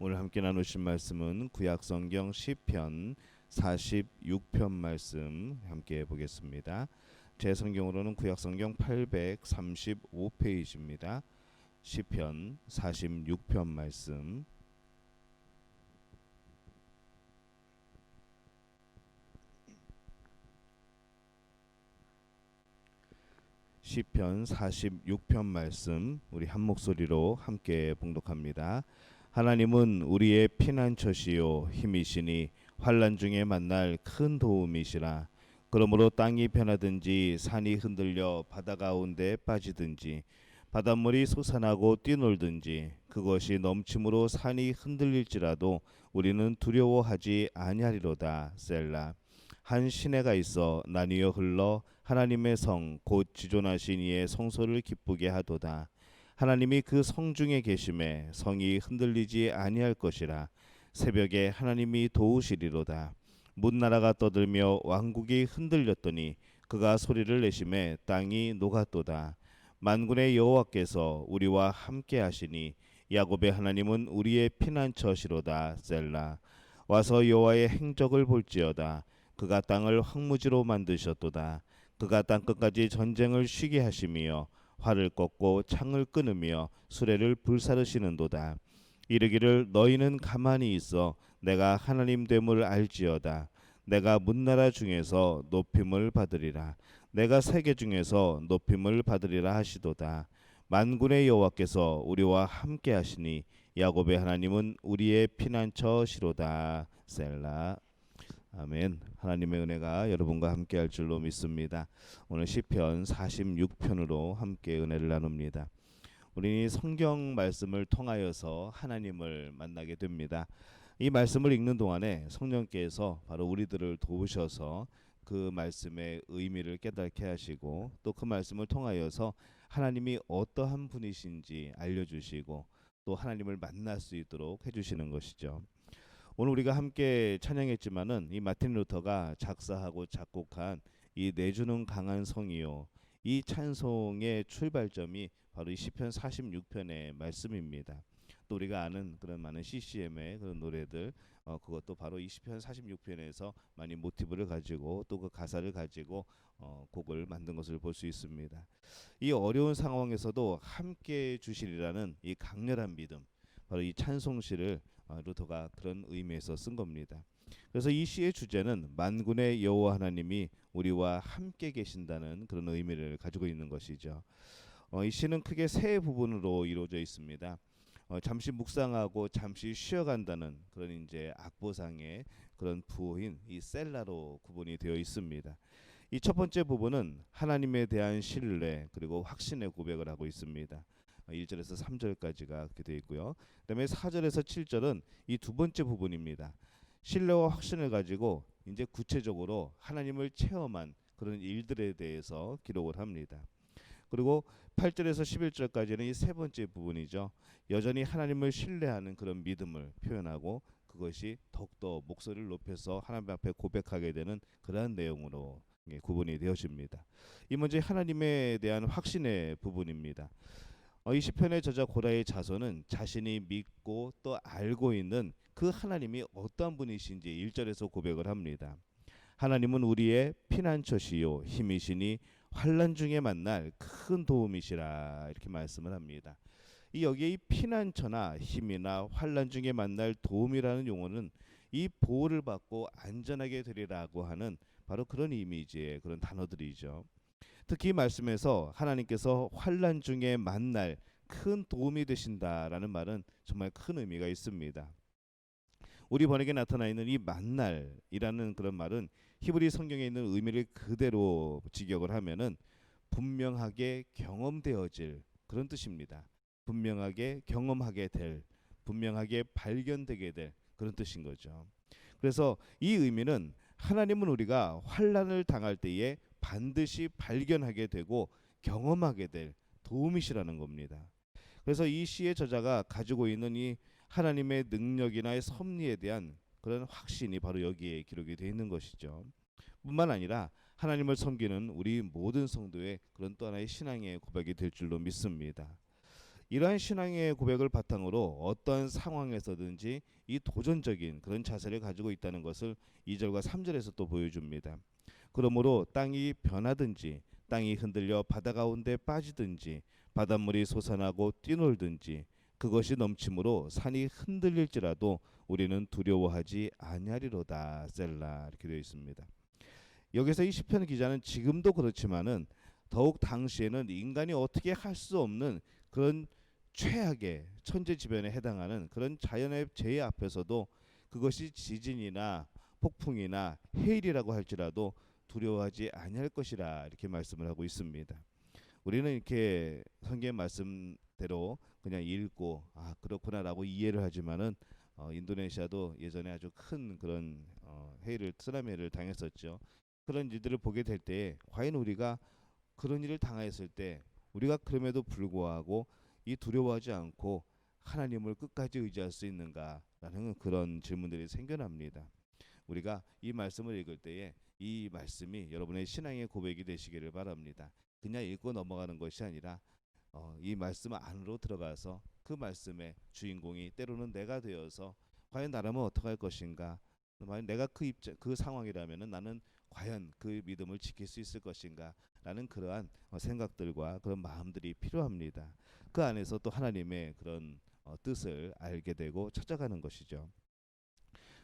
오늘 함께 나누실 말씀은 구약성경 시편 46편 말씀 함께 보겠습니다. 제 성경으로는 구약성경 835페이지입니다. 시편 46편 말씀. 시편 46편 말씀 우리 한 목소리로 함께 봉독합니다. 하나님은 우리의 피난처시요 힘이시니 환난 중에 만날 큰 도움이시라. 그러므로 땅이 변하든지 산이 흔들려 바다 가운데 빠지든지 바닷물이 솟아나고 뛰놀든지 그것이 넘침으로 산이 흔들릴지라도 우리는 두려워하지 아니하리로다. 셀라. 한 시내가 있어 나뉘어 흘러 하나님의 성 곧 지존하신 이의 성소를 기쁘게 하도다. 하나님이 그 성 중에 계심에 성이 흔들리지 아니할 것이라. 새벽에 하나님이 도우시리로다. 문나라가 떠들며 왕국이 흔들렸더니 그가 소리를 내심에 땅이 녹았도다. 만군의 여호와께서 우리와 함께 하시니 야곱의 하나님은 우리의 피난처시로다. 셀라. 와서 여호와의 행적을 볼지어다. 그가 땅을 황무지로 만드셨도다. 그가 땅끝까지 전쟁을 쉬게 하시며 활을 꺾고 창을 끊으며 수레를 불사르시는도다. 이르기를 너희는 가만히 있어 내가 하나님 됨을 알지어다. 내가 문나라 중에서 높임을 받으리라. 내가 세계 중에서 높임을 받으리라 하시도다. 만군의 여호와께서 우리와 함께 하시니 야곱의 하나님은 우리의 피난처시로다. 셀라. 아멘. 하나님의 은혜가 여러분과 함께 할 줄로 믿습니다. 오늘 시편 46편으로 함께 은혜를 나눕니다. 우리는 성경 말씀을 통하여서 하나님을 만나게 됩니다. 이 말씀을 읽는 동안에 성령께서 바로 우리들을 도우셔서 그 말씀의 의미를 깨닫게 하시고 또 그 말씀을 통하여서 하나님이 어떠한 분이신지 알려주시고 또 하나님을 만날 수 있도록 해주시는 것이죠. 오늘 우리가 함께 찬양했지만은 이 마틴 루터가 작사하고 작곡한 이 내주는 강한 성이요, 이 찬송의 출발점이 바로 이 시편 46편의 말씀입니다. 또 우리가 아는 그런 많은 CCM의 그런 노래들, 그것도 바로 이 시편 46편에서 많이 모티브를 가지고 또 그 가사를 가지고 곡을 만든 것을 볼 수 있습니다. 이 어려운 상황에서도 함께 주시리라는 이 강렬한 믿음, 바로 이 찬송시를 루터가 그런 의미에서 쓴 겁니다. 그래서 이 시의 주제는 만군의 여호와 하나님이 우리와 함께 계신다는 그런 의미를 가지고 있는 것이죠. 이 시는 크게 세 부분으로 이루어져 있습니다. 잠시 묵상하고 잠시 쉬어간다는 그런 이제 악보상의 그런 부호인 이 셀라로 구분이 되어 있습니다. 이 첫 번째 부분은 하나님에 대한 신뢰 그리고 확신의 고백을 하고 있습니다. 1절에서 3절까지가 그렇게 되어 있고요. 그다음에 4절에서 7절은 이 두 번째 부분입니다. 신뢰와 확신을 가지고 이제 구체적으로 하나님을 체험한 그런 일들에 대해서 기록을 합니다. 그리고 8절에서 11절까지는 이 세 번째 부분이죠. 여전히 하나님을 신뢰하는 그런 믿음을 표현하고 그것이 더욱더 목소리를 높여서 하나님 앞에 고백하게 되는 그러한 내용으로 구분이 되어집니다. 이 먼저 하나님에 대한 확신의 부분입니다. 이 시편의 저자 고라의 자손은 자신이 믿고 또 알고 있는 그 하나님이 어떠한 분이신지 1절에서 고백을 합니다. 하나님은 우리의 피난처시요 힘이시니 환난 중에 만날 큰 도움이시라 이렇게 말씀을 합니다. 이 여기에 이 피난처나 힘이나 환난 중에 만날 도움이라는 용어는 이 보호를 받고 안전하게 되리라고 하는 바로 그런 이미지의 그런 단어들이죠. 특히 이 말씀에서 하나님께서 환난 중에 만날 큰 도움이 되신다라는 말은 정말 큰 의미가 있습니다. 우리 번역에 나타나 있는 이 만날이라는 그런 말은 히브리 성경에 있는 의미를 그대로 직역을 하면은 분명하게 경험되어질 그런 뜻입니다. 분명하게 경험하게 될, 분명하게 발견되게 될 그런 뜻인 거죠. 그래서 이 의미는 하나님은 우리가 환난을 당할 때에 반드시 발견하게 되고 경험하게 될 도움이시라는 겁니다. 그래서 이 시의 저자가 가지고 있는 이 하나님의 능력이나 섭리에 대한 그런 확신이 바로 여기에 기록이 되어 있는 것이죠. 뿐만 아니라 하나님을 섬기는 우리 모든 성도의 그런 또 하나의 신앙의 고백이 될 줄로 믿습니다. 이러한 신앙의 고백을 바탕으로 어떠한 상황에서든지 이 도전적인 그런 자세를 가지고 있다는 것을 2절과 3절에서 또 보여줍니다. 그러므로 땅이 변하든지 땅이 흔들려 바다 가운데 빠지든지 바닷물이 솟아나고 뛰놀든지 그것이 넘침으로 산이 흔들릴지라도 우리는 두려워하지 아니하리로다. 셀라. 이렇게 되어 있습니다. 여기서 이 시편 기자는 지금도 그렇지만은 더욱 당시에는 인간이 어떻게 할 수 없는 그런 최악의 천재지변에 해당하는 그런 자연의 재해 앞에서도 그것이 지진이나 폭풍이나 해일이라고 할지라도 두려워하지 아니할 것이라 이렇게 말씀을 하고 있습니다. 우리는 이렇게 성경의 말씀대로 그냥 읽고 아 그렇구나라고 이해를 하지만은 인도네시아도 예전에 아주 큰 그런 해일을 쓰나미를 당했었죠. 그런 일들을 보게 될 때 과연 우리가 그런 일을 당했을 때 우리가 그럼에도 불구하고 이 두려워하지 않고 하나님을 끝까지 의지할 수 있는가라는 그런 질문들이 생겨납니다. 우리가 이 말씀을 읽을 때에 이 말씀이 여러분의 신앙의 고백이 되시기를 바랍니다. 그냥 읽고 넘어가는 것이 아니라 이 말씀 안으로 들어가서 그 말씀의 주인공이 때로는 내가 되어서 과연 나라면 어떻게 할 것인가? 만약 내가 그 상황이라면은 나는 과연 그 믿음을 지킬 수 있을 것인가? 라는 그러한 생각들과 그런 마음들이 필요합니다. 그 안에서 또 하나님의 그런 뜻을 알게 되고 찾아가는 것이죠.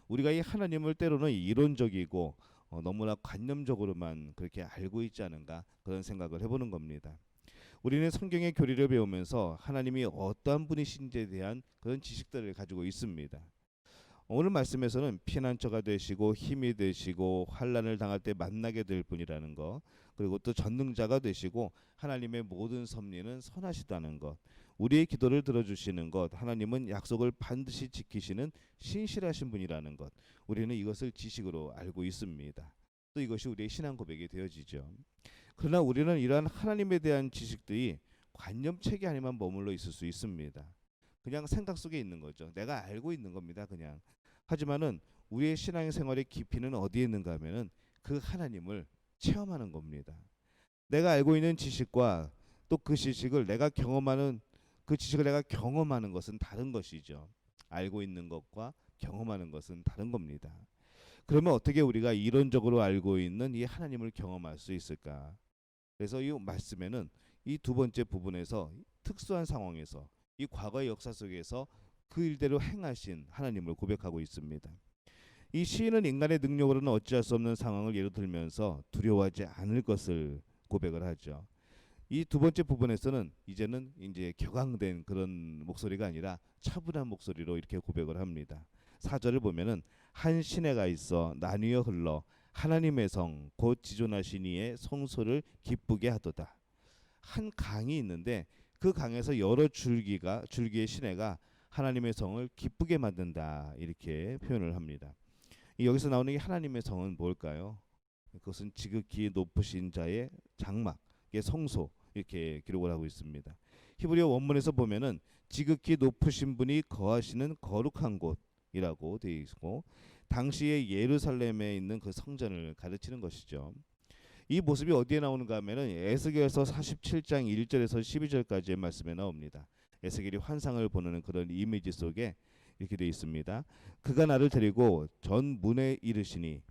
우리가 이 하나님을 때로는 이론적이고 너무나 관념적으로만 그렇게 알고 있지 않은가 그런 생각을 해보는 겁니다. 우리는 성경의 교리를 배우면서 하나님이 어떠한 분이신지에 대한 그런 지식들을 가지고 있습니다. 오늘 말씀에서는 피난처가 되시고 힘이 되시고 환난을 당할 때 만나게 될 분이라는 것, 그리고 또 전능자가 되시고 하나님의 모든 섭리는 선하시다는 것, 우리의 기도를 들어주시는 것, 하나님은 약속을 반드시 지키시는 신실하신 분이라는 것, 우리는 이것을 지식으로 알고 있습니다. 또 이것이 우리의 신앙 고백이 되어지죠. 그러나 우리는 이러한 하나님에 대한 지식들이 관념체계 안에만 머물러 있을 수 있습니다. 그냥 생각 속에 있는 거죠. 내가 알고 있는 겁니다. 그냥. 하지만은 우리의 신앙 생활의 깊이는 어디에 있는가 하면은 그 하나님을 체험하는 겁니다. 내가 알고 있는 지식과 또 그 지식을 내가 경험하는 그 지식을 내가 경험하는 것은 다른 것이죠. 알고 있는 것과 경험하는 것은 다른 겁니다. 그러면 어떻게 우리가 이론적으로 알고 있는 이 하나님을 경험할 수 있을까? 그래서 이 말씀에는 이 두 번째 부분에서 특수한 상황에서 이 과거의 역사 속에서 그 일대로 행하신 하나님을 고백하고 있습니다. 이 시인은 인간의 능력으로는 어찌할 수 없는 상황을 예로 들면서 두려워하지 않을 것을 고백을 하죠. 이 두 번째 부분에서는 이제는 이제 격앙된 그런 목소리가 아니라 차분한 목소리로 이렇게 고백을 합니다. 4절을 보면은 한 시내가 있어 나뉘어 흘러 하나님의 성 곧 지존하신 이의 성소를 기쁘게 하도다. 한 강이 있는데 그 강에서 여러 줄기의 시내가 하나님의 성을 기쁘게 만든다 이렇게 표현을 합니다. 여기서 나오는 이 하나님의 성은 뭘까요? 그것은 지극히 높으신 자의 장막의 성소 이렇게 기록을 하고 있습니다. 히브리어 원문에서 보면은 지극히 높으신 분이 거하시는 거룩한 곳이라고 되어 있고 당시의 예루살렘에 있는 그 성전을 가르치는 것이죠. 이 모습이 어디에 나오는가 하면은 에스겔서 47장 1절에서 12절까지의 말씀에 나옵니다. 에스겔이 환상을 보는 그런 이미지 속에 이렇게 되어 있습니다. 그가 나를 데리고 전 문에 이르시니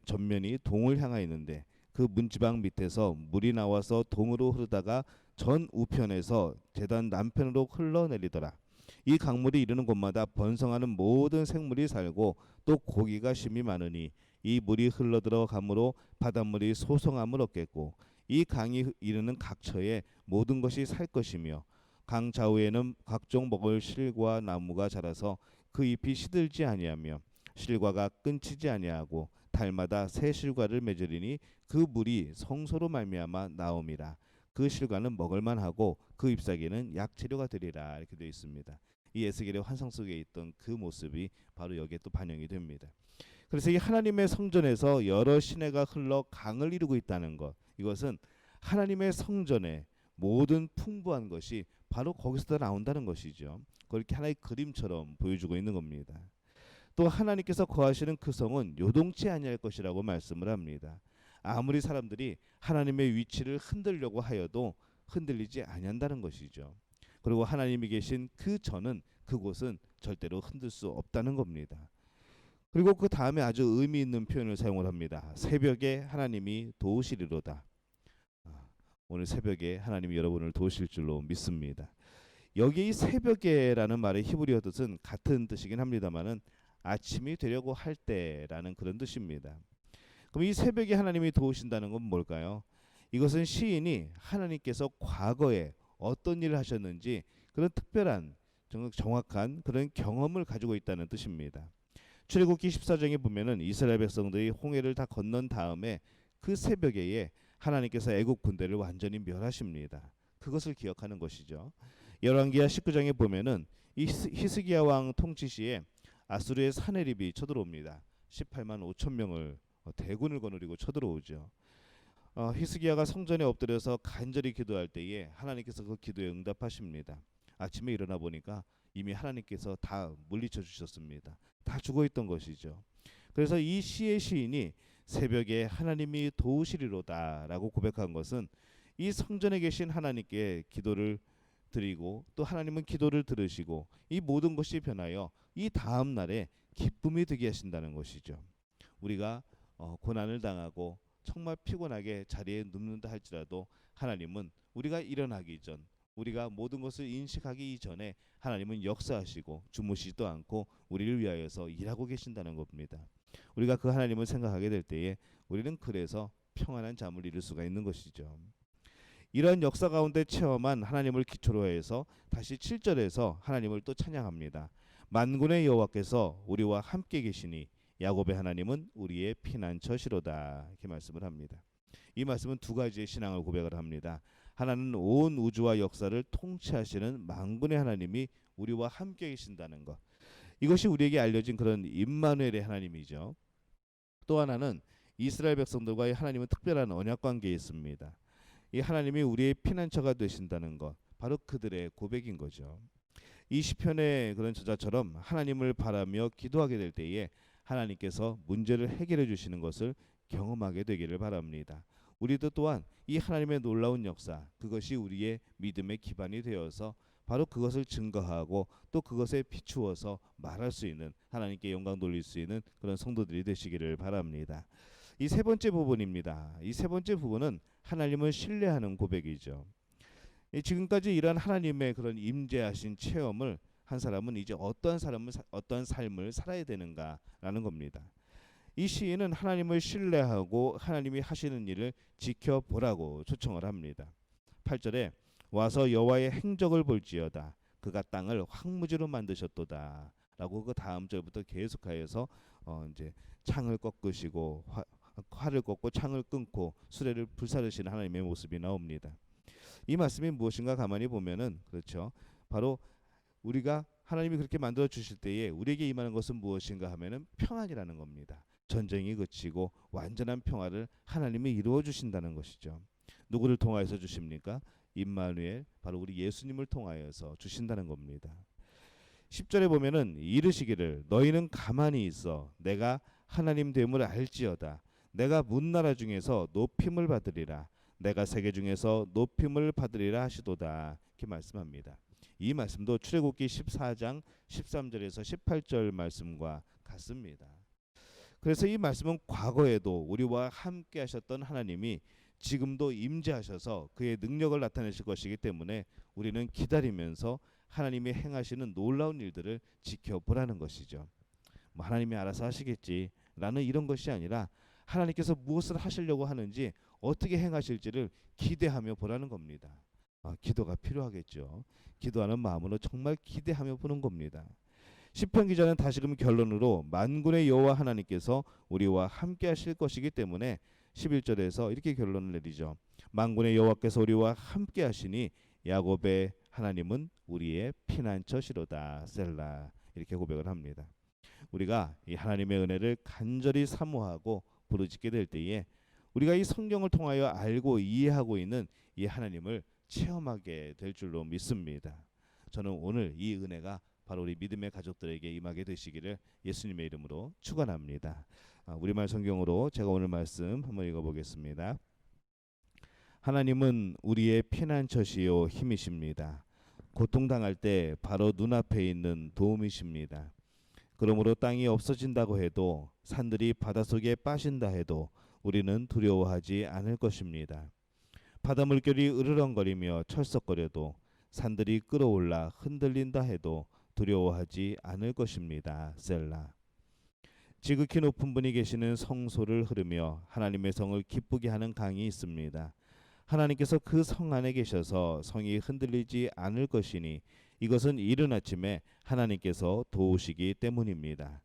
전면이 동을 향하여 있는데 그 문지방 밑에서 물이 나와서 동으로 흐르다가 전 우편에서 제단 남편으로 흘러내리더라. 이 강물이 이르는 곳마다 번성하는 모든 생물이 살고 또 고기가 심이 많으니 이 물이 흘러들어가므로 바닷물이 소성함을 얻겠고 이 강이 이르는 각처에 모든 것이 살 것이며 강 좌우에는 각종 먹을 실과 나무가 자라서 그 잎이 시들지 아니하며 실과가 끊치지 아니하고 달마다 새 실과를 맺으리니 그 물이 성소로 말미암아 나옴이라. 그 실과는 먹을만하고 그 잎사귀는 약재료가 되리라. 이렇게 되어 있습니다. 이 에스겔의 환상 속에 있던 그 모습이 바로 여기에 또 반영이 됩니다. 그래서 이 하나님의 성전에서 여러 시내가 흘러 강을 이루고 있다는 것, 이것은 하나님의 성전의 모든 풍부한 것이 바로 거기서 나온다는 것이죠. 그렇게 하나의 그림처럼 보여주고 있는 겁니다. 또 하나님께서 거하시는 그 성은 요동치 아니할 것이라고 말씀을 합니다. 아무리 사람들이 하나님의 위치를 흔들려고 하여도 흔들리지 아니한다는 것이죠. 그리고 하나님이 계신 그 전은 그곳은 절대로 흔들 수 없다는 겁니다. 그리고 그 다음에 아주 의미 있는 표현을 사용을 합니다. 새벽에 하나님이 도우시리로다. 오늘 새벽에 하나님이 여러분을 도우실 줄로 믿습니다. 여기 이 새벽에라는 말의 히브리어 뜻은 같은 뜻이긴 합니다만은 아침이 되려고 할 때라는 그런 뜻입니다. 그럼 이 새벽에 하나님이 도우신다는 건 뭘까요? 이것은 시인이 하나님께서 과거에 어떤 일을 하셨는지 그런 특별한 정확한 그런 경험을 가지고 있다는 뜻입니다. 출애굽기 14장에 보면은 이스라엘 백성들이 홍해를 다 건넌 다음에 그 새벽에 하나님께서 애국 군대를 완전히 멸하십니다. 그것을 기억하는 것이죠. 열왕기하 19장에 보면은 이 히스기야 왕 통치 시에 아수르의 사네립이 쳐들어옵니다. 18만 5천 명을 대군을 거느리고 쳐들어오죠. 히스기야가 성전에 엎드려서 간절히 기도할 때에 하나님께서 그 기도에 응답하십니다. 아침에 일어나 보니까 이미 하나님께서 다 물리쳐 주셨습니다. 다 죽어 있던 것이죠. 그래서 이 시의 시인이 새벽에 하나님이 도우시리로다라고 고백한 것은 이 성전에 계신 하나님께 기도를 드리고 또 하나님은 기도를 들으시고 이 모든 것이 변하여 이 다음 날에 기쁨이 되게 하신다는 것이죠. 우리가 고난을 당하고 정말 피곤하게 자리에 눕는다 할지라도 하나님은 우리가 일어나기 전 우리가 모든 것을 인식하기 이전에 하나님은 역사하시고 주무시지도 않고 우리를 위하여서 일하고 계신다는 겁니다. 우리가 그 하나님을 생각하게 될 때에 우리는 그래서 평안한 잠을 이룰 수가 있는 것이죠. 이러한 역사 가운데 체험한 하나님을 기초로 해서 다시 7절에서 하나님을 또 찬양합니다. 만군의 여호와께서 우리와 함께 계시니 야곱의 하나님은 우리의 피난처시로다. 이렇게 말씀을 합니다. 이 말씀은 두 가지의 신앙을 고백을 합니다. 하나는 온 우주와 역사를 통치하시는 만군의 하나님이 우리와 함께 계신다는 것. 이것이 우리에게 알려진 그런 임마누엘의 하나님이죠. 또 하나는 이스라엘 백성들과의 하나님은 특별한 언약 관계에 있습니다. 이 하나님이 우리의 피난처가 되신다는 것, 바로 그들의 고백인 거죠. 이 시편의 그런 저자처럼 하나님을 바라며 기도하게 될 때에 하나님께서 문제를 해결해 주시는 것을 경험하게 되기를 바랍니다. 우리도 또한 이 하나님의 놀라운 역사, 그것이 우리의 믿음의 기반이 되어서 바로 그것을 증거하고 또 그것에 비추어서 말할 수 있는, 하나님께 영광 돌릴 수 있는 그런 성도들이 되시기를 바랍니다. 이 세 번째 부분입니다. 이 세 번째 부분은 하나님을 신뢰하는 고백이죠. 지금까지 이런 하나님의 그런 임재하신 체험을 한 사람은 이제 어떠한 삶을 살아야 되는가라는 겁니다. 이 시인은 하나님을 신뢰하고 하나님이 하시는 일을 지켜보라고 초청을 합니다. 8절에 와서 여호와의 행적을 볼지어다. 그가 땅을 황무지로 만드셨도다. 라고 그 다음 절부터 계속하여서 이제 창을 꺾으시고 활을 꺾고 창을 끊고 수레를 불사르시는 하나님의 모습이 나옵니다. 이 말씀이 무엇인가 가만히 보면은 그렇죠. 바로 우리가 하나님이 그렇게 만들어 주실 때에 우리에게 임하는 것은 무엇인가 하면은 평안이라는 겁니다. 전쟁이 그치고 완전한 평화를 하나님이 이루어 주신다는 것이죠. 누구를 통하여서 주십니까? 임마누엘, 바로 우리 예수님을 통하여서 주신다는 겁니다. 10절에 보면은 이르시기를 너희는 가만히 있어 내가 하나님 됨을 알지어다. 내가 문나라 중에서 높임을 받으리라. 내가 세계 중에서 높임을 받으리라 하시도다. 이렇게 말씀합니다. 이 말씀도 출애굽기 14장 13절에서 18절 말씀과 같습니다. 그래서 이 말씀은 과거에도 우리와 함께 하셨던 하나님이 지금도 임재하셔서 그의 능력을 나타내실 것이기 때문에 우리는 기다리면서 하나님이 행하시는 놀라운 일들을 지켜보라는 것이죠. 뭐 하나님이 알아서 하시겠지라는 이런 것이 아니라 하나님께서 무엇을 하시려고 하는지 어떻게 행하실지를 기대하며 보라는 겁니다. 기도가 필요하겠죠. 기도하는 마음으로 정말 기대하며 보는 겁니다. 시편 기자는 다시금 결론으로 만군의 여호와 하나님께서 우리와 함께 하실 것이기 때문에 11절에서 이렇게 결론을 내리죠. 만군의 여호와께서 우리와 함께 하시니 야곱의 하나님은 우리의 피난처시로다. 셀라. 이렇게 고백을 합니다. 우리가 이 하나님의 은혜를 간절히 사모하고 부르짖게 될 때에 우리가 이 성경을 통하여 알고 이해하고 있는 이 하나님을 체험하게 될 줄로 믿습니다. 저는 오늘 이 은혜가 바로 우리 믿음의 가족들에게 임하게 되시기를 예수님의 이름으로 축원합니다. 우리말 성경으로 제가 오늘 말씀 한번 읽어보겠습니다. 하나님은 우리의 피난처시요 힘이십니다. 고통당할 때 바로 눈앞에 있는 도움이십니다. 그러므로 땅이 없어진다고 해도 산들이 바닷속에 빠진다 해도 우리는 두려워하지 않을 것입니다. 바다 물결이 으르렁거리며 철썩거려도 산들이 끌어올라 흔들린다 해도 두려워하지 않을 것입니다. 셀라. 지극히 높은 분이 계시는 성소를 흐르며 하나님의 성을 기쁘게 하는 강이 있습니다. 하나님께서 그 성 안에 계셔서 성이 흔들리지 않을 것이니 이것은 이른 아침에 하나님께서 도우시기 때문입니다.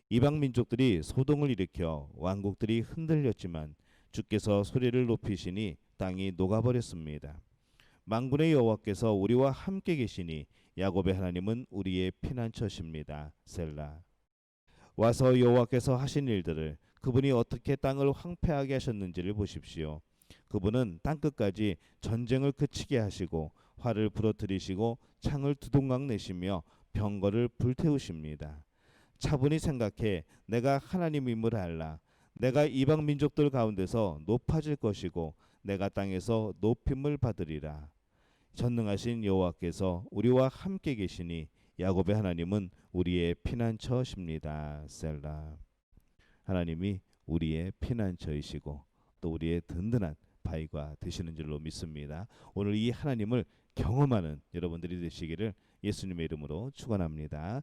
이방 민족들이 소동을 일으켜 왕국들이 흔들렸지만 주께서 소리를 높이시니 땅이 녹아버렸습니다. 만군의 여호와께서 우리와 함께 계시니 야곱의 하나님은 우리의 피난처십니다. 셀라. 와서 여호와께서 하신 일들을, 그분이 어떻게 땅을 황폐하게 하셨는지를 보십시오. 그분은 땅끝까지 전쟁을 그치게 하시고 활을 부러뜨리시고 창을 두동강 내시며 병거를 불태우십니다. 차분히 생각해 내가 하나님임을 알라. 내가 이방 민족들 가운데서 높아질 것이고 내가 땅에서 높임을 받으리라. 전능하신 여호와께서 우리와 함께 계시니 야곱의 하나님은 우리의 피난처십니다. 셀라. 하나님이 우리의 피난처이시고 또 우리의 든든한 바위가 되시는 줄로 믿습니다. 오늘 이 하나님을 경험하는 여러분들이 되시기를 예수님의 이름으로 축원합니다.